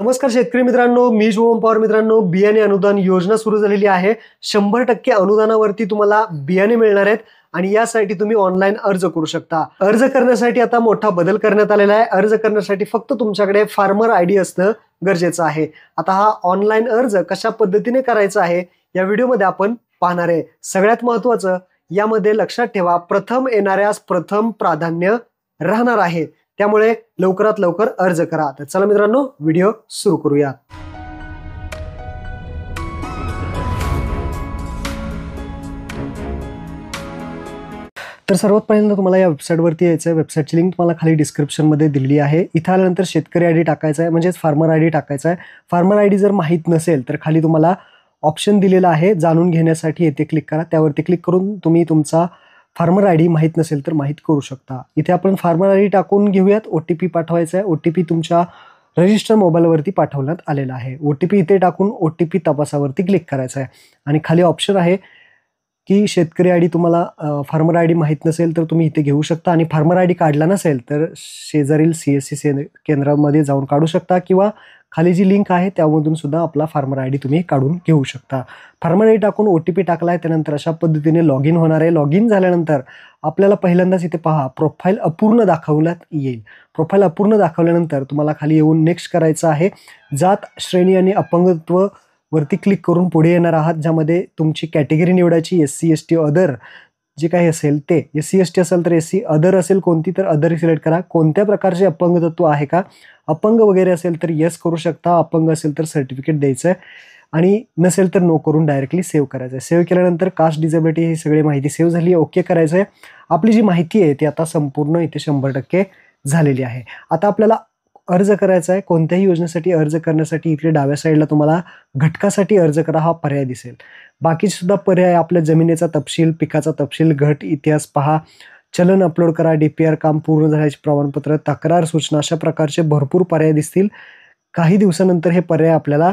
नमस्कार शेतकरी मित्रांनो, मी शुभम पवार. मित्रांनो, बियाणे अनुदान योजना सुरू झालेली आहे. 100% अनुदानावरती तुम्हाला बियाणे मिळणार आहेत आणि यासाठी तुम्ही ऑनलाईन अर्ज करू शकता. अर्ज करण्यासाठी आता मोठा बदल करण्यात आलेला आहे. अर्ज करण्यासाठी फक्त तुमच्याकडे फार्मर आयडी असणं गरजेचं आहे. आता हा ऑनलाईन अर्ज कशा पद्धतीने करायचा आहे या व्हिडिओमध्ये आपण पाहणार आहे. सगळ्यात महत्त्वाचं यामध्ये लक्षात ठेवा, प्रथम येणाऱ्यास प्रथम प्राधान्य राहणार आहे. त्यामुळे लवकरात लवकर अर्ज करा. तर चला मित्रांनो, व्हिडिओ सुरू करूया. तर सर्वात पहिल्यांदा तुम्हाला या वेबसाईटवरती यायचं आहे. वेबसाईटची लिंक तुम्हाला खाली डिस्क्रिप्शनमध्ये दिलेली आहे. इथं आल्यानंतर शेतकरी आयडी टाकायचा आहे, म्हणजेच फार्मर आयडी टाकायचा आहे. फार्मर आयडी जर माहीत नसेल तर खाली तुम्हाला ऑप्शन दिलेला आहे जाणून घेण्यासाठी, येथे क्लिक करा. त्यावरती क्लिक करून तुम्ही तुमचा फार्मर आयडी माहीत नसेल तर माहीत करू शकता. इथे आपण फार्मर आयडी टाकून घेऊयात. OTP पाठवायचा आहे. OTP तुमच्या रजिस्टर मोबाईलवरती पाठवण्यात आलेला आहे. OTP इथे टाकून OTP तपासावरती क्लिक करायचं आहे आणि खाली ऑप्शन आहे की शेतकरी आयडी तुम्हाला फार्मर आयडी माहीत नसेल तर तुम्ही इथे घेऊ शकता आणि फार्मर आयडी काढला नसेल तर शेजारील CSC केंद्रामध्ये जाऊन काढू शकता किंवा खाली जी लिंक आहे त्यामधून सुद्धा आपला फार्मर आयडी तुम्ही काढून घेऊ शकता. फार्मर आयडी टाकून OTP टाकला आहे, त्यानंतर अशा पद्धतीने लॉग इन होणार आहे. लॉग इन झाल्यानंतर आपल्याला पहिल्यांदाच इथे पहा प्रोफाईल अपूर्ण दाखवण्यात येईल. प्रोफाईल अपूर्ण दाखवल्यानंतर तुम्हाला खाली येऊन नेक्स्ट करायचं आहे. जात, श्रेणी आणि अपंगत्व वरती क्लिक करून पुढे येणार आहात, ज्यामध्ये तुमची कॅटेगरी निवडायची. SC ST अदर जे काही असेल ते. SC ST असेल तर SC, अदर असेल कोणती तर अदर सिलेक्ट करा. कोणत्या प्रकारचे अपंगत्व आहे का, अपंग वगैरे असेल तर येस करू शकता. अपंग असेल तर सर्टिफिकेट द्यायचं आहे आणि नसेल तर नो करून डायरेक्टली सेव्ह करायचं आहे. सेव्ह केल्यानंतर कास्ट, डिसेबिलिटी ही सगळी माहिती सेव्ह झाली आहे. ओके करायचं आहे. आपली जी माहिती आहे ती आता संपूर्ण इथे 100% झालेली आहे. आता आपल्याला अर्ज करायचा आहे. कोणत्याही योजनेसाठी अर्ज करण्यासाठी इकडे डाव्या साईडला तुम्हाला घटकासाठी अर्ज करा हा पर्याय दिसेल. बाकीचे सुद्धा पर्याय, आपल्या जमिनीचा तपशील, पिकाचा तपशील, गट इतिहास पहा, चलन अपलोड करा, DPR काम पूर्ण झाल्याचे प्रमाणपत्र, तक्रार सूचना, अशा प्रकारचे भरपूर पर्याय दिसतील. काही दिवसानंतर हे पर्याय आपल्याला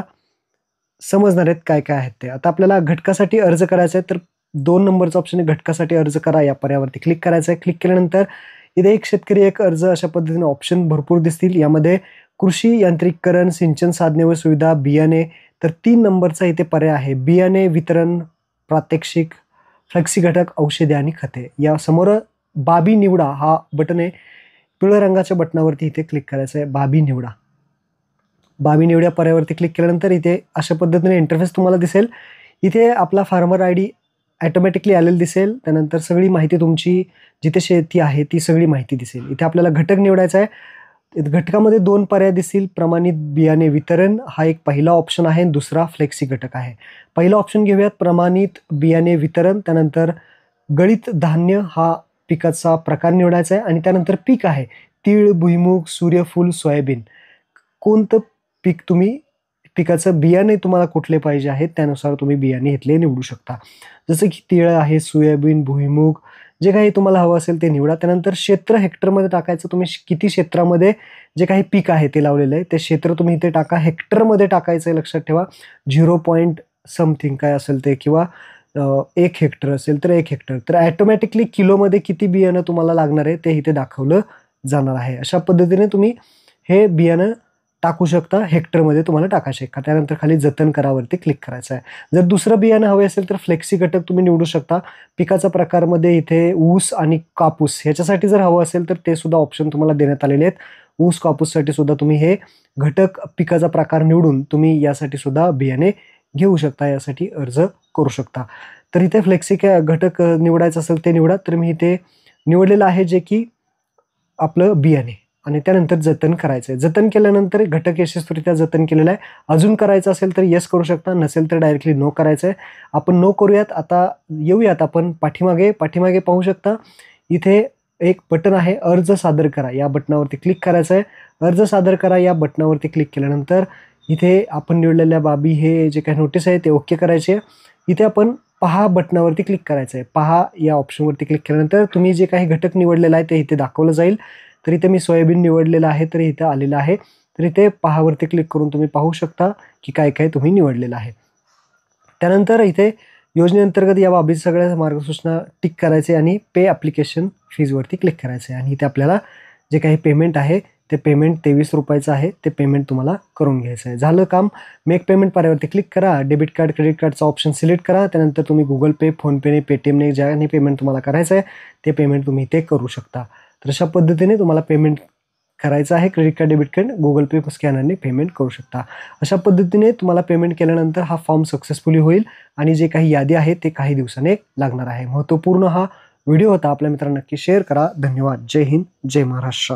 समजणार आहेत काय काय आहेत ते. आता आपल्याला घटकासाठी अर्ज करायचा आहे तर 2 नंबरचा ऑप्शन आहे घटकासाठी अर्ज करा, या पर्यायावरती क्लिक करायचं आहे. क्लिक केल्यानंतर इथे एक शेतकरी एक अर्ज, अशा पद्धतीने ऑप्शन भरपूर दिसतील. यामध्ये कृषी यांत्रिकीकरण, सिंचन साधने व सुविधा, बियाणे, तर 3 नंबरचा इथे पर्याय आहे बियाणे वितरण, प्रात्यक्षिक, फ्लेक्सी घटक, औषधे आणि खते. या समोर बाबी निवडा हा बटन आहे. पिवळ्या रंगाच्या बटनावरती इथे क्लिक करायचं आहे. बाबी निवडा. बाबी निवड्या पर्यायावरती क्लिक केल्यानंतर इथे अशा पद्धतीने इंटरफेस तुम्हाला दिसेल. इथे आपला फार्मर आयडी ऑटोमॅटिकली आलेलं दिसेल. त्यानंतर सगळी माहिती तुमची जिथे शेती आहे ती सगळी माहिती दिसेल. इथे आपल्याला घटक निवडायचा आहे. घटकामध्ये 2 पर्याय दिसतील. प्रमाणित बियाणे वितरण हा एक पहिला ऑप्शन आहे, दुसरा फ्लेक्सी घटक आहे. पहिला ऑप्शन घेऊयात, प्रमाणित बियाणे वितरण. त्यानंतर गळीत धान्य हा पिकाचा प्रकार निवडायचा आहे आणि त्यानंतर पीक आहे तीळ, भुईमूग, सूर्यफूल, सोयाबीन. कोणतं पीक तुम्ही, पिकाचं बियाणे तुम्हाला कुठले पाहिजे आहेत त्यानुसार तुम्ही बियाणे इथले निवडू शकता. जसं की तीळ आहे, सोयाबीन, भुईमूग, जे काही तुम्हाला हवं असेल ते निवडा. त्यानंतर क्षेत्र हेक्टरमध्ये टाकायचं. तुम्ही किती क्षेत्रामध्ये जे काही पीक आहे ते लावलेलं आहे ते क्षेत्र तुम्ही इथे टाका. हेक्टरमध्ये टाकायचं आहे, लक्षात ठेवा. 0 पॉईंट समथिंग काय असेल ते, किंवा 1 हेक्टर असेल तर 1 हेक्टर. तर ॲटोमॅटिकली किलोमध्ये किती बियाणं तुम्हाला लागणार आहे ते इथे दाखवलं जाणार आहे. अशा पद्धतीने तुम्ही हे बियाणं टाकू शकता. हेक्टरमध्ये तुम्हाला टाकायचे आहे. त्यानंतर खाली जतन करावरती क्लिक करायचं आहे. जर दुसरं बियाणं हवे असेल तर फ्लेक्सी घटक तुम्ही निवडू शकता. पिकाचा प्रकारमध्ये इथे ऊस आणि कापूस ह्याच्यासाठी जर हवं असेल तर ते सुद्धा ऑप्शन तुम्हाला देण्यात आलेले आहेत. ऊस कापूससाठी सुद्धा तुम्ही हे घटक पिकाचा प्रकार निवडून तुम्ही यासाठी सुद्धा बियाणे घेऊ शकता, यासाठी अर्ज करू शकता. तर इथे फ्लेक्सी घटक निवडायचं असेल ते निवडा. तर मी इथे निवडलेलं आहे जे की आपलं बियाणे, आणि त्यानंतर जतन करायचं आहे. जतन केल्यानंतर घटक यशस्वीरित्या जतन केलेलं आहे. अजून करायचं असेल तर येस करू शकता, नसेल तर डायरेक्टली नो करायचं आहे. आपण नो करूयात. आता येऊयात आपण पाठीमागे पाहू शकता इथे एक बटन आहे अर्ज सादर करा, या बटनावरती क्लिक करायचं आहे. अर्ज सादर करा या बटनावरती क्लिक केल्यानंतर इथे आपण निवडलेल्या बाबी, हे जे काही नोटीस आहे ते ओके करायचे. इथे आपण पहा बटनावरती क्लिक करायचं आहे. पहा या ऑप्शनवरती क्लिक केल्यानंतर तुम्ही जे काही घटक निवडलेला आहे ते इथे दाखवलं जाईल. तर इथे मी सोयाबीन निवडलेलं आहे तर इथे आलेलं आहे. तर इथे पहावरती क्लिक करून तुम्ही पाहू शकता की काय काय तुम्ही निवडलेलं आहे. त्यानंतर इथे योजनेअंतर्गत या बाबी सगळ्या मार्गसूचना टिक करायचे आणि पे ॲप्लिकेशन फीजवरती क्लिक करायचे आणि इथे आपल्याला जे काही पेमेंट आहे ते पेमेंट 23 रुपयाचं आहे. ते पेमेंट तुम्हाला करून घ्यायचं आहे. झालं काम. मेक पेमेंट पर्यावरती क्लिक करा. डेबिट कार्ड, क्रेडिट कार्डचा ऑप्शन सिलेक्ट करा. त्यानंतर तुम्ही गुगल पे, फोनपेने, पेटीएमने ज्याने पेमेंट तुम्हाला करायचं आहे ते पेमेंट तुम्ही इथे करू शकता. तर अशा पद्धतीने तुम्हाला पेमेंट करायचं आहे. Credit card, debit card, Google pay स्कॅनरने पेमेंट करू शकता. अशा पद्धतीने तुम्हाला पेमेंट केल्यानंतर हा फॉर्म सक्सेसफुली होईल आणि जे काही यादी आहे ते काही दिवसाने लागणार आहे. महत्त्वपूर्ण हा व्हिडिओ होता. आपल्या मित्रांना नक्की शेअर करा. धन्यवाद. जय हिंद, जय महाराष्ट्र.